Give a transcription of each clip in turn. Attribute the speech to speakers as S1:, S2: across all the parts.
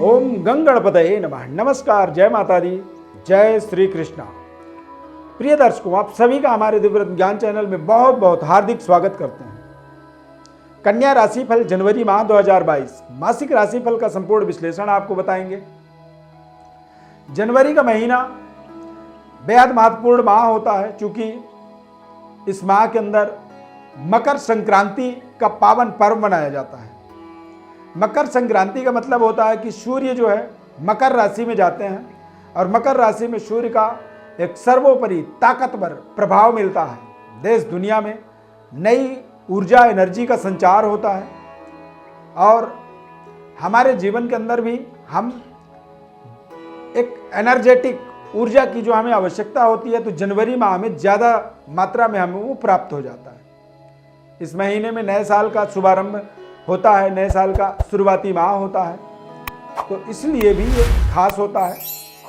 S1: ओम गंगणपतये नमः। नमस्कार, जय माता दी, जय श्री कृष्णा। प्रिय दर्शकों, आप सभी का हमारे दिव्य ज्ञान चैनल में बहुत बहुत हार्दिक स्वागत करते हैं। कन्या राशिफल जनवरी माह 2022 मासिक राशिफल का संपूर्ण विश्लेषण आपको बताएंगे। जनवरी का महीना बेहद महत्वपूर्ण माह होता है, क्योंकि इस माह के अंदर मकर संक्रांति का पावन पर्व मनाया जाता है। मकर संक्रांति का मतलब होता है कि सूर्य जो है मकर राशि में जाते हैं और मकर राशि में सूर्य का एक सर्वोपरि ताकतवर प्रभाव मिलता है। देश दुनिया में नई ऊर्जा एनर्जी का संचार होता है और हमारे जीवन के अंदर भी हम एक एनर्जेटिक ऊर्जा की जो हमें आवश्यकता होती है, तो जनवरी माह में ज़्यादा मात्रा में हमें वो प्राप्त हो जाता है। इस महीने में नए साल का शुभारंभ होता है, नए साल का शुरुआती माह होता है, तो इसलिए भी ये खास होता है।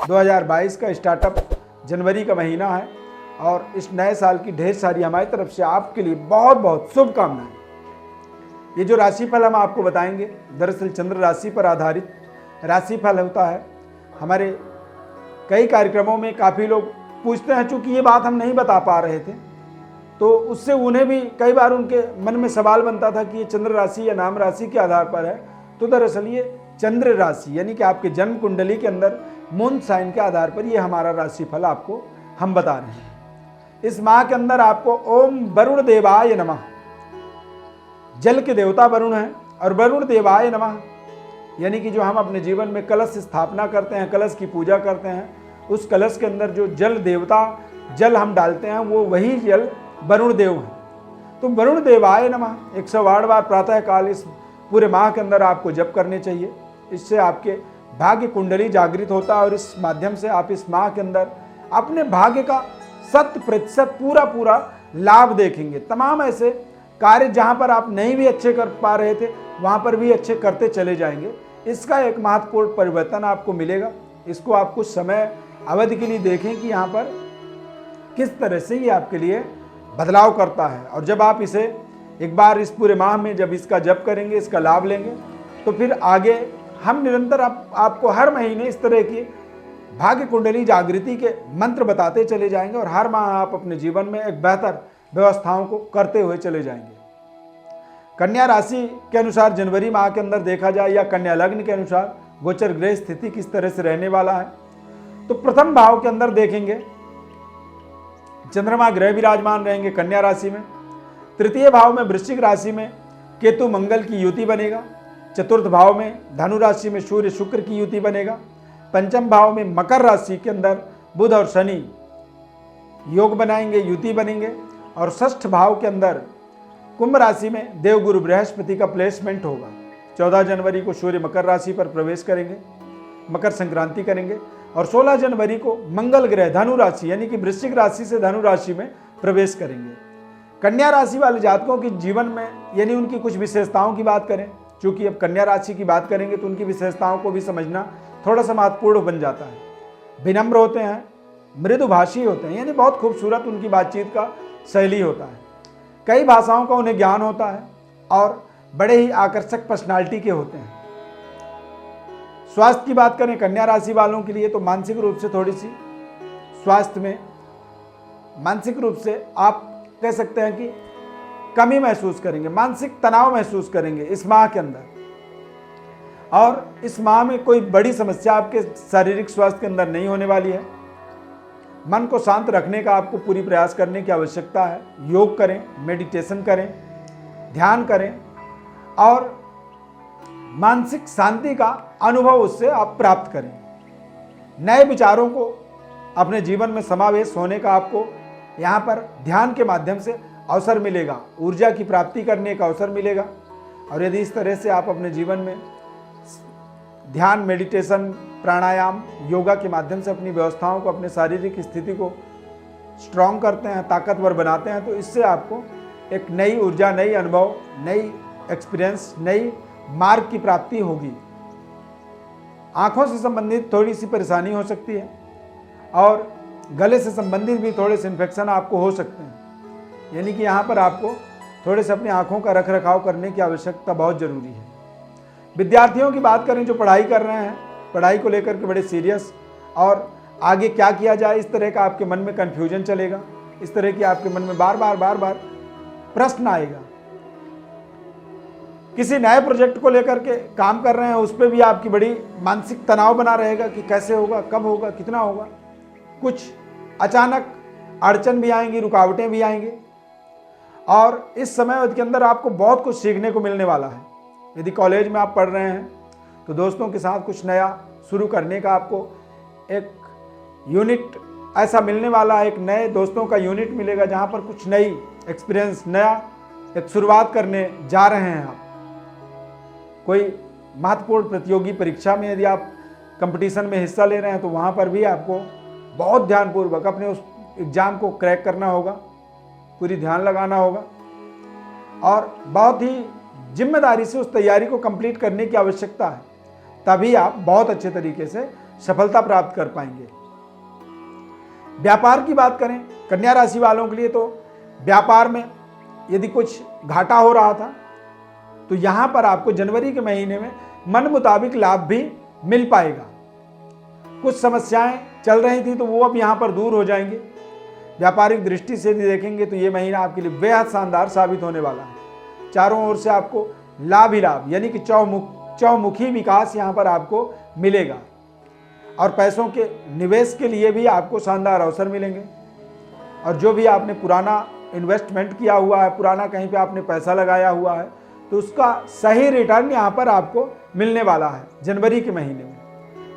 S1: 2022 का स्टार्टअप जनवरी का महीना है और इस नए साल की ढेर सारी हमारी तरफ से आपके लिए बहुत बहुत शुभकामनाएं। ये जो राशिफल हम आपको बताएंगे, दरअसल चंद्र राशि पर आधारित राशिफल होता है। हमारे कई कार्यक्रमों में काफ़ी लोग पूछते हैं, चूँकि ये बात हम नहीं बता पा रहे थे, तो उससे उन्हें भी कई बार उनके मन में सवाल बनता था कि ये चंद्र राशि या नाम राशि के आधार पर है। तो दरअसल ये चंद्र राशि यानी कि आपके जन्म कुंडली के अंदर मून साइन के आधार पर ये हमारा राशिफल आपको हम बता रहे हैं। इस माह के अंदर आपको ओम वरुण देवाय नमः, जल के देवता वरुण हैं और वरुण देवाय नमः यानी कि जो हम अपने जीवन में कलश स्थापना करते हैं, कलश की पूजा करते हैं, उस कलश के अंदर जो जल देवता जल हम डालते हैं वो वही जल वरुण देव है। तो वरुण देवाय नमः 108 बार प्रातः काल इस पूरे माह के अंदर आपको जप करने चाहिए। इससे आपके भाग्य कुंडली जागृत होता है और इस माध्यम से आप इस माह के अंदर अपने भाग्य का 100% पूरा लाभ देखेंगे। तमाम ऐसे कार्य जहां पर आप नहीं भी अच्छे कर पा रहे थे, वहां पर भी अच्छे करते चले जाएंगे। इसका एक महत्वपूर्ण परिवर्तन आपको मिलेगा। इसको आप कुछ समय अवधि के लिए देखें कि यहाँ पर किस तरह से ये आपके लिए बदलाव करता है। और जब आप इसे एक बार इस पूरे माह में जब इसका जप करेंगे, इसका लाभ लेंगे, तो फिर आगे हम निरंतर आपको हर महीने इस तरह की भाग्य कुंडली जागृति के मंत्र बताते चले जाएंगे और हर माह आप अपने जीवन में एक बेहतर व्यवस्थाओं को करते हुए चले जाएंगे। कन्या राशि के अनुसार जनवरी माह के अंदर देखा जाए या कन्या लग्न के अनुसार गोचर ग्रह स्थिति किस तरह से रहने वाला है, तो प्रथम भाव के अंदर देखेंगे चंद्रमा ग्रह विराजमान रहेंगे कन्या राशि में। तृतीय भाव में वृश्चिक राशि में केतु मंगल की युति बनेगा। चतुर्थ भाव में धनु राशि में सूर्य शुक्र की युति बनेगा। पंचम भाव में मकर राशि के अंदर बुध और शनि योग बनाएंगे, युति बनेंगे। और षष्ठ भाव के अंदर कुंभ राशि में देवगुरु बृहस्पति का प्लेसमेंट होगा। 14 जनवरी को सूर्य मकर राशि पर प्रवेश करेंगे, मकर संक्रांति करेंगे और 16 जनवरी को मंगल ग्रह धनु राशि यानी कि वृश्चिक राशि से धनु राशि में प्रवेश करेंगे। कन्या राशि वाले जातकों के जीवन में यानी उनकी कुछ विशेषताओं की बात करें, क्योंकि अब कन्या राशि की बात करेंगे तो उनकी विशेषताओं को भी समझना थोड़ा सा महत्वपूर्ण बन जाता है। विनम्र होते हैं, मृदुभाषी होते हैं, यानी बहुत खूबसूरत उनकी बातचीत का शैली होता है। कई भाषाओं का उन्हें ज्ञान होता है और बड़े ही आकर्षक पर्सनालिटी के होते हैं। स्वास्थ्य की बात करें कन्या राशि वालों के लिए, तो मानसिक रूप से थोड़ी सी स्वास्थ्य में मानसिक रूप से आप कह सकते हैं कि कमी महसूस करेंगे, मानसिक तनाव महसूस करेंगे इस माह के अंदर। और इस माह में कोई बड़ी समस्या आपके शारीरिक स्वास्थ्य के अंदर नहीं होने वाली है। मन को शांत रखने का आपको पूरी प्रयास करने की आवश्यकता है। योग करें, मेडिटेशन करें, ध्यान करें और मानसिक शांति का अनुभव उससे आप प्राप्त करें। नए विचारों को अपने जीवन में समावेश होने का आपको यहाँ पर ध्यान के माध्यम से अवसर मिलेगा, ऊर्जा की प्राप्ति करने का अवसर मिलेगा। और यदि इस तरह से आप अपने जीवन में ध्यान, मेडिटेशन, प्राणायाम, योगा के माध्यम से अपनी व्यवस्थाओं को, अपने शारीरिक स्थिति को स्ट्रॉन्ग करते हैं, ताकतवर बनाते हैं, तो इससे आपको एक नई ऊर्जा, नई अनुभव, नई एक्सपीरियंस, नई मार्ग की प्राप्ति होगी। आंखों से संबंधित थोड़ी सी परेशानी हो सकती है और गले से संबंधित भी थोड़े से इन्फेक्शन आपको हो सकते हैं, यानी कि यहाँ पर आपको थोड़े से अपनी आंखों का रख रखाव करने की आवश्यकता बहुत जरूरी है। विद्यार्थियों की बात करें जो पढ़ाई कर रहे हैं, पढ़ाई को लेकर के बड़े सीरियस, और आगे क्या किया जाए इस तरह का आपके मन में कन्फ्यूजन चलेगा, इस तरह की आपके मन में बार बार प्रश्न आएगा। किसी नए प्रोजेक्ट को लेकर के काम कर रहे हैं, उस पर भी आपकी बड़ी मानसिक तनाव बना रहेगा कि कैसे होगा, कब होगा, कितना होगा। कुछ अचानक अड़चन भी आएंगी, रुकावटें भी आएंगी, और इस समय के अंदर आपको बहुत कुछ सीखने को मिलने वाला है। यदि कॉलेज में आप पढ़ रहे हैं तो दोस्तों के साथ कुछ नया शुरू करने का आपको एक यूनिट ऐसा मिलने वाला है, एक नए दोस्तों का यूनिट मिलेगा जहां पर कुछ नई एक्सपीरियंस, नया एक शुरुआत करने जा रहे हैं आप। कोई महत्वपूर्ण प्रतियोगी परीक्षा में यदि आप कंपटीशन में हिस्सा ले रहे हैं तो वहाँ पर भी आपको बहुत ध्यानपूर्वक अपने उस एग्ज़ाम को क्रैक करना होगा, पूरी ध्यान लगाना होगा, और बहुत ही जिम्मेदारी से उस तैयारी को कंप्लीट करने की आवश्यकता है। तभी आप बहुत अच्छे तरीके से सफलता प्राप्त कर पाएंगे। व्यापार की बात करें कन्या राशि वालों के लिए, तो व्यापार में यदि कुछ घाटा हो रहा था तो यहाँ पर आपको जनवरी के महीने में मन मुताबिक लाभ भी मिल पाएगा। कुछ समस्याएं चल रही थी तो वो अब यहाँ पर दूर हो जाएंगी। व्यापारिक दृष्टि से यदि देखेंगे तो ये महीना आपके लिए बेहद शानदार साबित होने वाला है। चारों ओर से आपको लाभ ही लाभ, यानी कि चौमुखी विकास यहाँ पर आपको मिलेगा, और पैसों के निवेश के लिए भी आपको शानदार अवसर मिलेंगे। और जो भी आपने पुराना इन्वेस्टमेंट किया हुआ है, पुराना कहीं पे आपने पैसा लगाया हुआ है, तो उसका सही रिटर्न यहाँ पर आपको मिलने वाला है जनवरी के महीने में।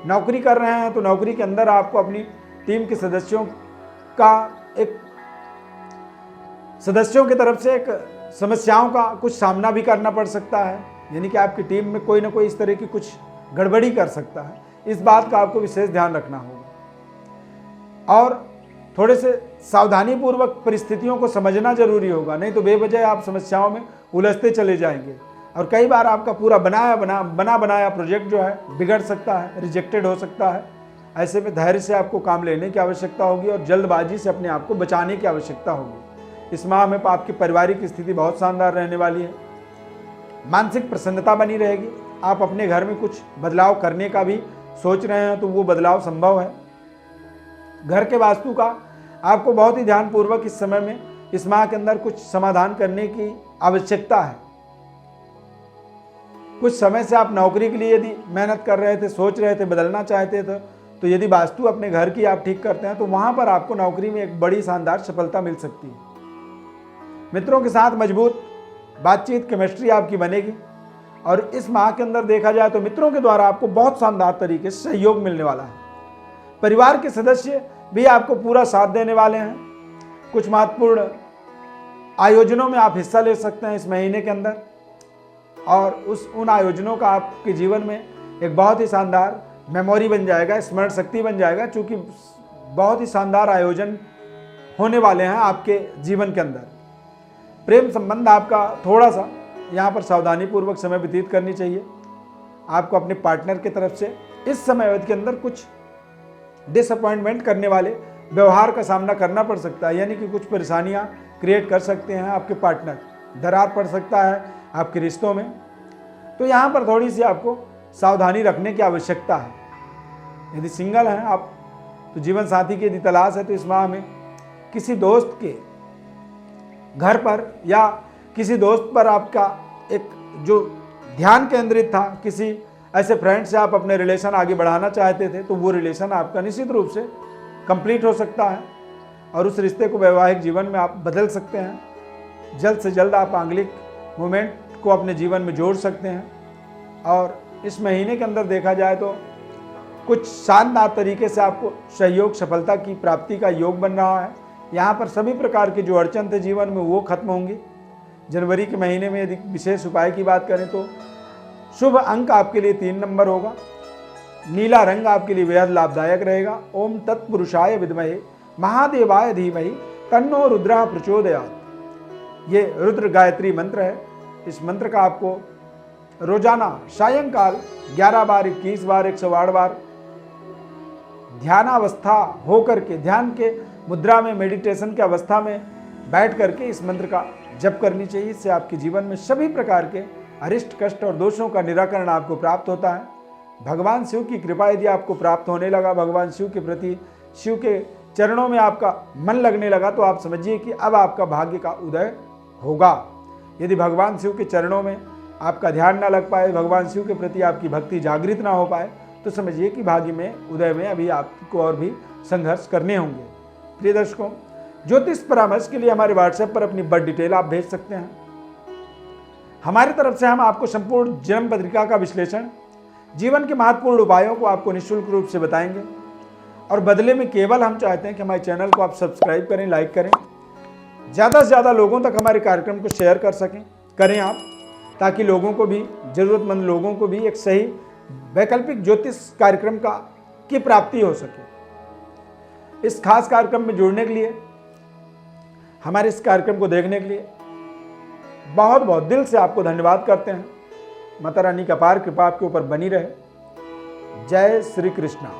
S1: नौकरी कर रहे हैं तो नौकरी के अंदर आपको अपनी टीम के सदस्यों की तरफ से एक समस्याओं का कुछ सामना भी करना पड़ सकता है, यानी कि आपकी टीम में कोई ना कोई इस तरह की कुछ गड़बड़ी कर सकता है। इस बात का आपको विशेष ध्यान रखना होगा, और थोड़े से सावधानी पूर्वक परिस्थितियों को समझना जरूरी होगा, नहीं तो बेवजह आप समस्याओं में उलझते चले जाएंगे, और कई बार आपका पूरा बनाया प्रोजेक्ट जो है बिगड़ सकता है, रिजेक्टेड हो सकता है। ऐसे में धैर्य से आपको काम लेने की आवश्यकता होगी, और जल्दबाजी से अपने आप को बचाने की आवश्यकता होगी। इस माह में आपकी पारिवारिक स्थिति बहुत शानदार रहने वाली है, मानसिक प्रसन्नता बनी रहेगी। आप अपने घर में कुछ बदलाव करने का भी सोच रहे हैं तो वो बदलाव संभव है। घर के वास्तु का आपको बहुत ही ध्यानपूर्वक इस समय में, इस माह के अंदर कुछ समाधान करने की आवश्यकता है। कुछ समय से आप नौकरी के लिए यदि मेहनत कर रहे थे, सोच रहे थे, बदलना चाहते थे, तो यदि वास्तु अपने घर की आप ठीक करते हैं तो वहां पर आपको नौकरी में एक बड़ी शानदार सफलता मिल सकती है। मित्रों के साथ मजबूत बातचीत, केमिस्ट्री आपकी बनेगी, और इस माह के अंदर देखा जाए तो मित्रों के द्वारा आपको बहुत शानदार तरीके से सहयोग मिलने वाला है। परिवार के सदस्य भी आपको पूरा साथ देने वाले हैं। कुछ महत्वपूर्ण आयोजनों में आप हिस्सा ले सकते हैं इस महीने के अंदर, और उन आयोजनों का आपके जीवन में एक बहुत ही शानदार मेमोरी बन जाएगा, स्मरण शक्ति बन जाएगा, क्योंकि बहुत ही शानदार आयोजन होने वाले हैं आपके जीवन के अंदर। प्रेम संबंध आपका थोड़ा सा यहाँ पर सावधानी पूर्वक समय व्यतीत करनी चाहिए। आपको अपने पार्टनर की तरफ से इस समय अवधि के अंदर कुछ डिसअपॉइंटमेंट करने वाले व्यवहार का सामना करना पड़ सकता है, यानी कि कुछ परेशानियां क्रिएट कर सकते हैं आपके पार्टनर, दरार पड़ सकता है आपके रिश्तों में। तो यहाँ पर थोड़ी सी आपको सावधानी रखने की आवश्यकता है। यदि सिंगल हैं आप तो जीवन साथी की यदि तलाश है तो इस माह में किसी दोस्त के घर पर या किसी दोस्त पर आपका एक जो ध्यान केंद्रित था, किसी ऐसे फ्रेंड से आप अपने रिलेशन आगे बढ़ाना चाहते थे, तो वो रिलेशन आपका निश्चित रूप से कंप्लीट हो सकता है, और उस रिश्ते को वैवाहिक जीवन में आप बदल सकते हैं। जल्द से जल्द आप आंगलिक मोमेंट को अपने जीवन में जोड़ सकते हैं, और इस महीने के अंदर देखा जाए तो कुछ शानदार तरीके से आपको सहयोग, सफलता की प्राप्ति का योग बन रहा है। यहाँ पर सभी प्रकार के जो अड़चन थे जीवन में वो खत्म होंगी। जनवरी के महीने में यदि विशेष उपाय की बात करें तो शुभ अंक आपके लिए 3 नंबर होगा। नीला रंग आपके लिए बेहद लाभदायक रहेगा। ओम तत्पुरुषाय विद्महे महादेवाय धीमहि तन्नो रुद्रः प्रचोदयात्। ये रुद्र गायत्री मंत्र है। इस मंत्र का आपको रोजाना सायंकाल 11 बार, 21 बार, 108 बार ध्यानावस्था होकर के, ध्यान के मुद्रा में, मेडिटेशन की अवस्था में बैठ करके इस मंत्र का जप करनी चाहिए। इससे आपके जीवन में सभी प्रकार के अरिष्ट, कष्ट और दोषों का निराकरण आपको प्राप्त होता है। भगवान शिव की कृपा यदि आपको प्राप्त होने लगा, भगवान शिव के प्रति, शिव के चरणों में आपका मन लगने लगा, तो आप समझिए कि अब आपका भाग्य का उदय होगा। यदि भगवान शिव के चरणों में आपका ध्यान ना लग पाए, भगवान शिव के प्रति आपकी भक्ति जागृत ना हो पाए, तो समझिए कि भाग्य में, उदय में अभी आपको और भी संघर्ष करने होंगे। प्रिय दर्शकों, ज्योतिष परामर्श के लिए हमारे व्हाट्सएप पर अपनी बर्थ डिटेल आप भेज सकते हैं। हमारी तरफ से हम आपको संपूर्ण जन्म पत्रिका का विश्लेषण, जीवन के महत्वपूर्ण उपायों को आपको निःशुल्क रूप से बताएंगे, और बदले में केवल हम चाहते हैं कि हमारे चैनल को आप सब्सक्राइब करें, लाइक करें, ज़्यादा से ज़्यादा लोगों तक हमारे कार्यक्रम को शेयर करें आप, ताकि लोगों को भी, ज़रूरतमंद लोगों को भी एक सही वैकल्पिक ज्योतिष कार्यक्रम की प्राप्ति हो सके। इस खास कार्यक्रम में जुड़ने के लिए, हमारे इस कार्यक्रम को देखने के लिए बहुत बहुत दिल से आपको धन्यवाद करते हैं। माता रानी की अपार कृपा आपके ऊपर बनी रहे। जय श्री कृष्णा।